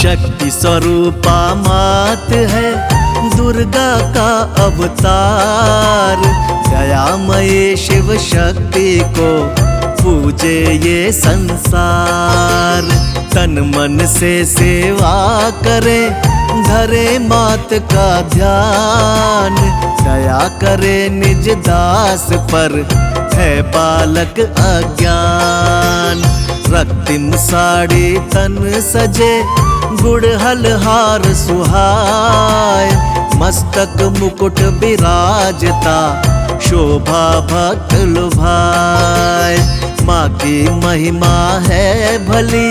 शक्ति स्वरूपा मात है दुर्गा का अवतार। दयामय शिव शक्ति को पूजे ये संसार। तन मन से सेवा करे धरे मात का ध्यान। दया करे निज दास पर है बालक अज्ञान। रक्तिम साड़ी तन सजे गुड़हल हार सुहाय। मस्तक मुकुट विराजता शोभा भक्त लुभाए। माँ की महिमा है भली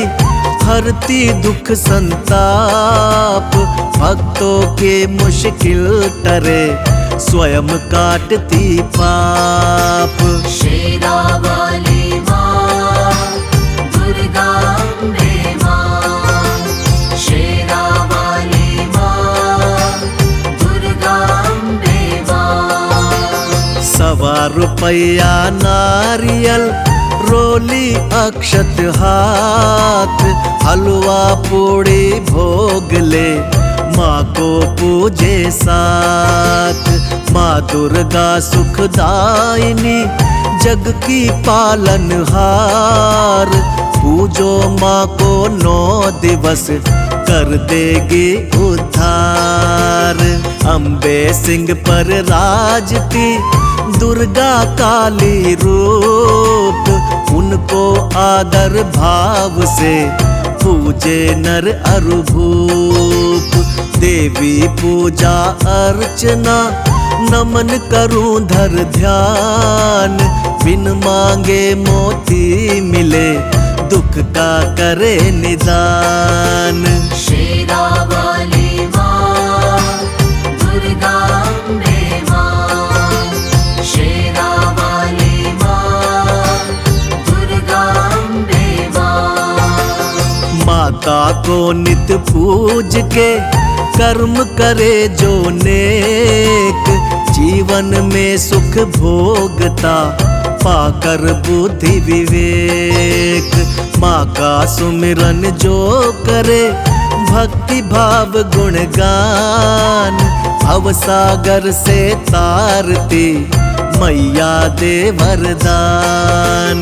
हरती दुख संताप। भक्तों के मुश्किल टरे स्वयं काटती पाप। शेरावाली माँ दुर्गा अम्बे माँ। शेरावाली माँ दुर्गा अम्बे माँ। 1.25 रुपया नारियल रोली अक्षत हाथ। हलवा पूड़ी भोग ले माँ को पूजे साथ। माँ दुर्गा सुखदायिनी जग की पालनहार। पूजो माँ को 9 दिवस कर देगी उद्धार। अम्बे सिंह पर राजती दुर्गा काली रूप। उनको आदर भाव से पूजे नर अरु भूप। देवी पूजा अर्चना नमन करूं धर ध्यान। बिन मांगे मोती मिले दुख का करे निदान। शेरावाली माँ दुर्गा अम्बे माँ। शेरावाली माँ दुर्गा अम्बे माँ। माता को नित पूज के कर्म करे जो नेक। जीवन में सुख भोगता पाकर बुद्धि विवेक। माँ का सुमिरन जो करे भक्ति भाव गुणगान। भवसागर से तारती मैया दे वरदान।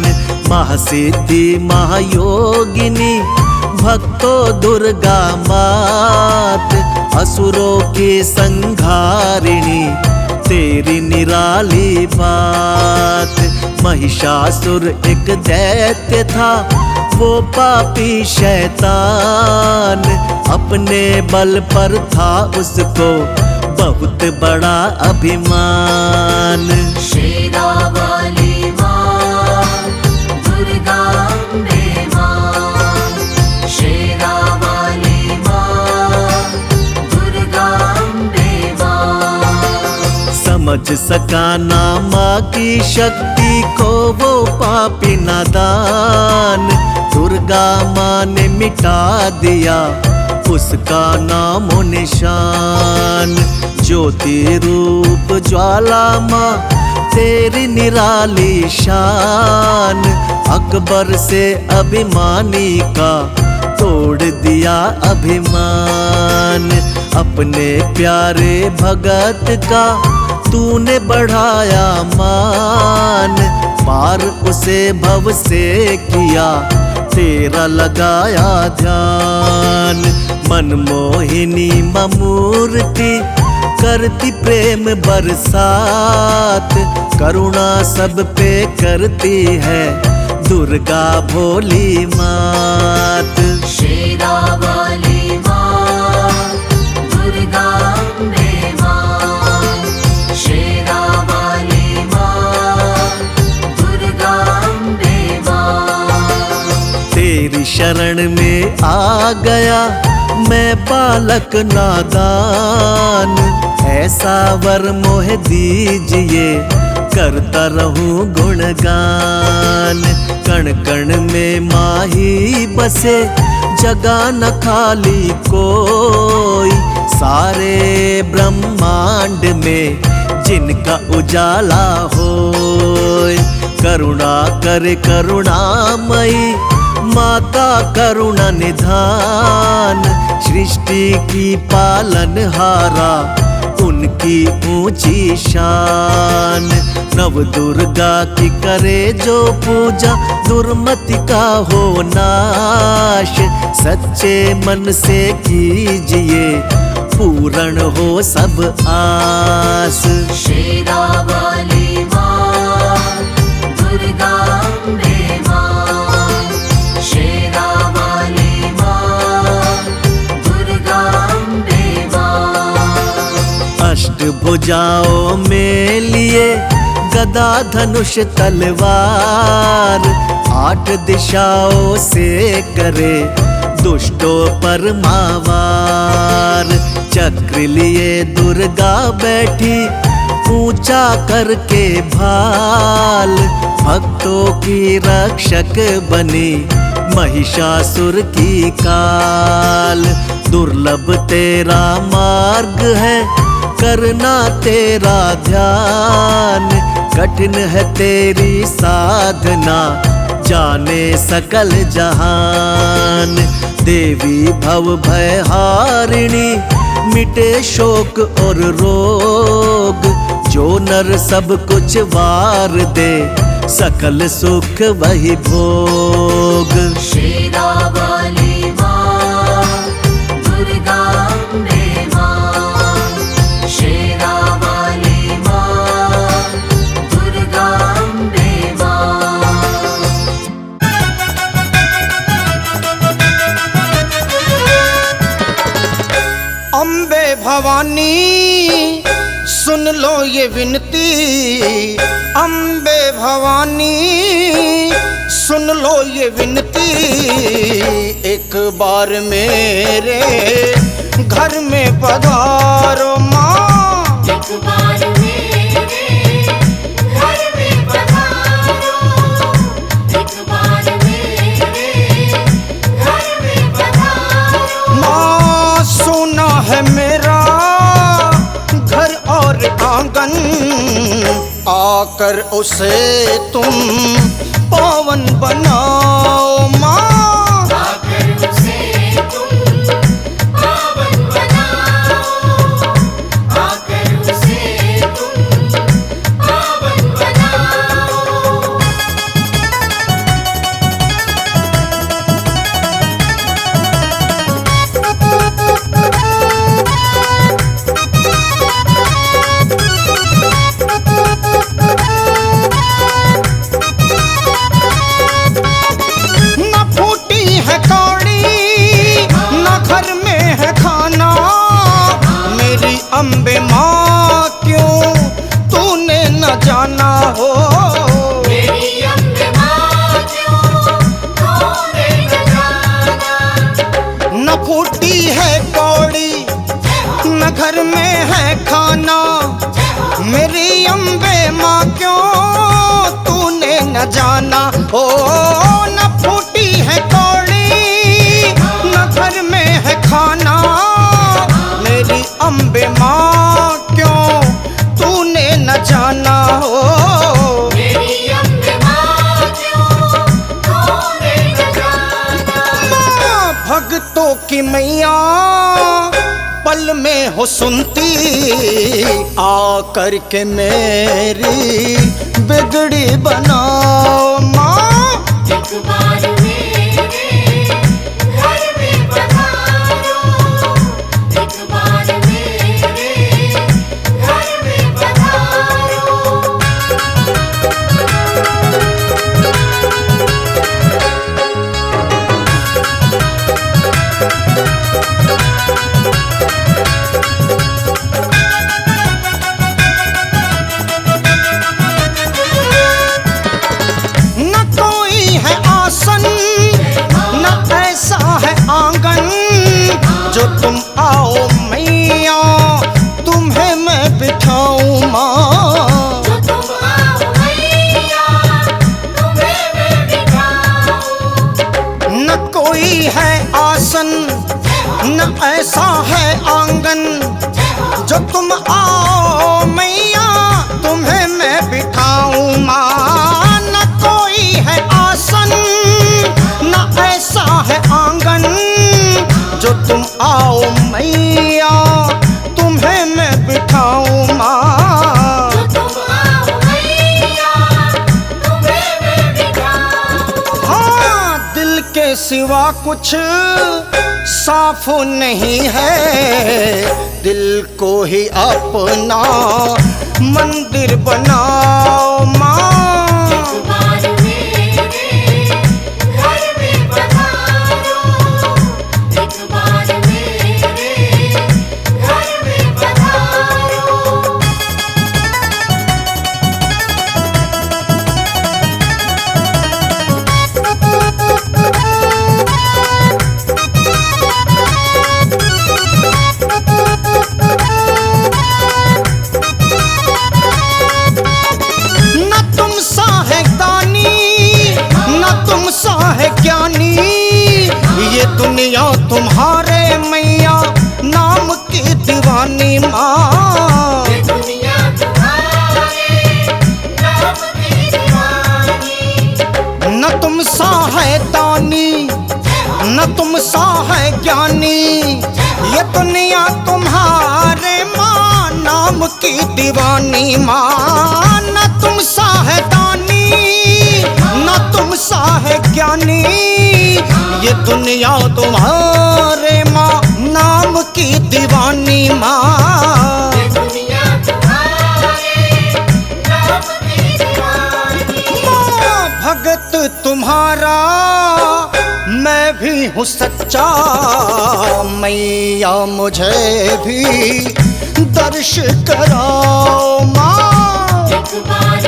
महासिद्धि महायोगिनी भक्तो दुर्गा मात। असुरों की संघारिणी तेरी निराली बात। महिषासुर एक दैत्य था वो पापी शैतान। अपने बल पर था उसको बहुत बड़ा अभिमान। शेरावाली माँ दुर्गा अम्बे माँ। शेरावाली माँ दुर्गा अम्बे माँ। समझ सका ना माँ की शक्ति को वो पापी नादान। दुर्गा माँ ने मिटा दिया उसका नामो निशान। ज्योति रूप ज्वाला माँ तेरी निराली शान। अकबर से अभिमानी का तोड़ दिया अभिमान। अपने प्यारे भगत का तूने बढ़ाया मान। पार उसे भव से किया तेरा लगाया ध्यान। मनमोहिनी ममूर्ति करती प्रेम बरसात। करुणा सब पे करती है दुर्गा भोली मात। शेरावाली माँ दुर्गा अम्बे माँ। शेरावाली माँ दुर्गा अम्बे माँ। तेरी शरण में आ गया मैं बालक नादान। ऐसा वर मोह दीजिए करता रहूं गुणगान। कण कण में माही बसे जगह न खाली कोई। सारे ब्रह्मांड में जिनका उजाला होय। करुणा करे करुणामयी माता करुणा निधान, सृष्टि की पालनहारा, उनकी ऊंची शान। नव दुर्गा की करे जो पूजा, दुर्मति का हो नाश। सच्चे मन से कीजिए, पूर्ण हो सब आस। शेरा वाली माँ, दुर्गा अम्बे माँ, शेरा वाली माँ, दुर्गा अम्बे माँ। अष्टभुजाओं में लिए गदा धनुष तलवार, 8 दिशाओं से करे दुष्टों पर मावार। चक्र लिए दुर्गा बैठी, ऊंचा करके भाल, भक्तों की रक्षक बनी, महिषासुर की काल। दुर्लभ तेरा मार्ग है, करना तेरा ध्यान, कठिन है तेरी साधना, जाने सकल जहान। देवी भव भय हारिणी, मिटे शोक और रोग, जो नर सब कुछ वार दे, सकल सुख वही भोग। शेरा वाली माँ, दुर्गा अम्बे माँ, शेरा वाली माँ, दुर्गा अम्बे माँ। अम्बे भवानी सुन लो ये विनती, अम्बे भवानी सुन लो ये विनती। एक बार मेरे घर में पधारो माँ, एक बार मेरे घर में पधारो, एक बार मेरे घर में पधारो। माँ सोना है मेरा घर और आंगन, आकर उसे तुम पावन बनाओ माँ। आकर उसे तुम पावन बनाओ, आकर उसे तुम पावन बनाओ। न फूटी है कौड़ी, न घर में है खाना, मेरी अम्बे माँ क्यों तूने न जाना हो। मेरी अम्बे माँ क्यों तूने न जाना। न फूटी है कौड़ी, न घर में है खाना, मेरी अम्बे माँ क्यों तूने न जाना हो। न फूटी है कौड़ी, न घर में है खाना, मेरी अम्बे माँ क्यों तूने न जाना हो। मेरी अम्बे माँ क्यों तूने न जाना। माँ भक्तों की मैया पल में हो सुनती, आकर के मेरी बिगड़ी बनाओ माँ। एक बार मेरे घर में पधारो, एक बार मेरे घर में पधारो। न कोई है आसन, न ऐसा है आंगन, जो तुम आओ मैया तुम्हें मैं बिठाऊं माँ। जो तुम आओ मैया, तुम्हें मैं बिठाऊं। न कोई है आसन, न ऐसा है आंगन, जो तुम आओ मैया तुम्हें मैं बिठाऊं माँ। न कोई है आसन, न आओ मैया तुम्हें मैं बिठाऊं माँ। तो तुम आओ मैया, तुम्हें मैं बिठाऊं। हाँ, दिल के सिवा कुछ साफ नहीं है, दिल को ही अपना मंदिर बनाओ माँ। एक बार मेरे घर में पधारो, एक बार मेरे घर में पधारो। न तुम सा है दानी, न तुम सा है ज्ञानी, ये दुनिया तुम्हारे मैया नाम की दीवानी माँ। ये दुनिया तुम्हारे नाम की दीवानी। न तुम सा है दानी, न तुम सा है ज्ञानी, ये दुनिया तुम्हारे माँ नाम की दीवानी माँ। न तुम सा है दानी, न तुम सा है ज्ञानी, ये दुनिया तुम्हारे माँ नाम की दीवानी माँ। ये दुनिया तुम्हारे नाम की दीवानी। माँ, भगत तुम्हारा मैं भी हूँ सच्चा, मैया मुझे भी दर्श कराओ माँ। एक बार